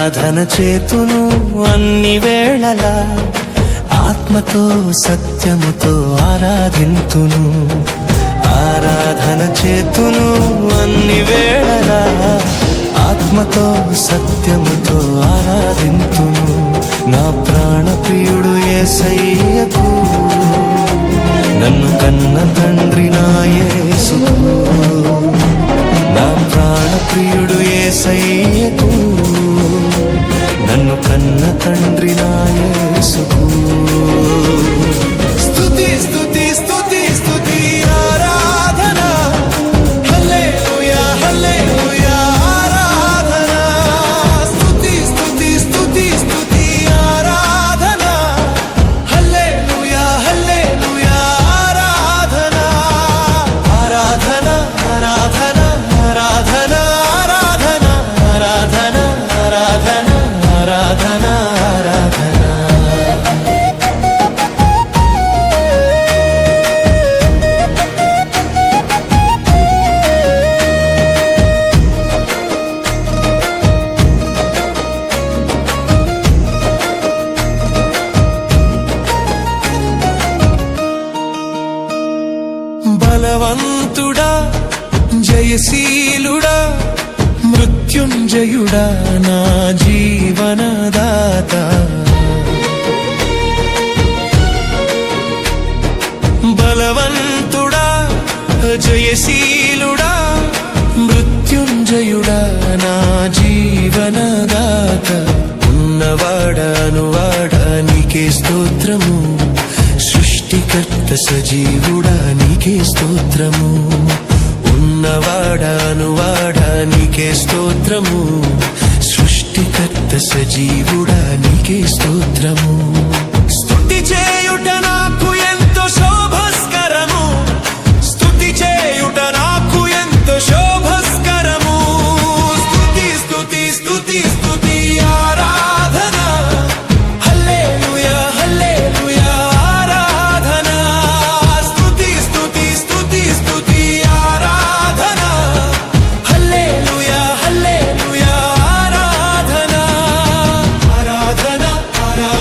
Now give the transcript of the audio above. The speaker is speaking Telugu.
ఆరాధన చేతును అన్ని వేళలా, ఆత్మతో సత్యముతో ఆరాధింతును. ఆరాధన చేతును అన్ని వేళలా, ఆత్మతో సత్యముతో ఆరాధింతును. నా ప్రాణప్రియుడు యేసయ్యకు, నన్ను కన్న తండ్రి నా యేసుకు. నా ప్రాణప్రియుడు యేసయ్యకు, నన్ను కన్న తండ్రి నా యేసుకు. స్తుతి స్తుతి స్తుతి స్తుతి ఆరాధన, హల్లెలూయా హల్లెలూయా ఆరాధన. స్తుతి స్తుతి స్తుతి స్తుతి ఆరాధన, హల్లెలూయా హల్లెలూయా ఆరాధన. ఆరాధన ఆరాధన ఆరాధన ఆరాధన ఆరాధన ఆరాధన ఆరాధన ఆరాధన. బలవంతుడా జయశీలుడా మృత్యుంజయుడా నా జీవనదాత. బలవంతుడా జయశీలుడా మృత్యుంజయుడా నా జీవనదాత. ఉన్నవాడానువాడా నీకే స్తోత్రము, సృష్టికర్త సజీవుడా నీకే స్తోత్రము. ఉన్నవాడానువాడా నీకే స్తోత్రము, సృష్టికర్త సజీవుడా నీకే స్తోత్రము. స్తుతి చేయుట నాకు ఎంతో శోభస్కరము, స్తుతి చేయుట నాకు ఎంతో శోభస్కరము. స్తుతి స్తుతి స్తుతి స్తుతి ఆరాధన, హల్లెలూయా హల్లెలూయా ఆరాధన. స్తుతి స్తుతి స్తుతి స్తుతి ఆరాధన, హల్లెలూయా హల్లెలూయా ఆరాధన. ఆరాధన ఆరాధన.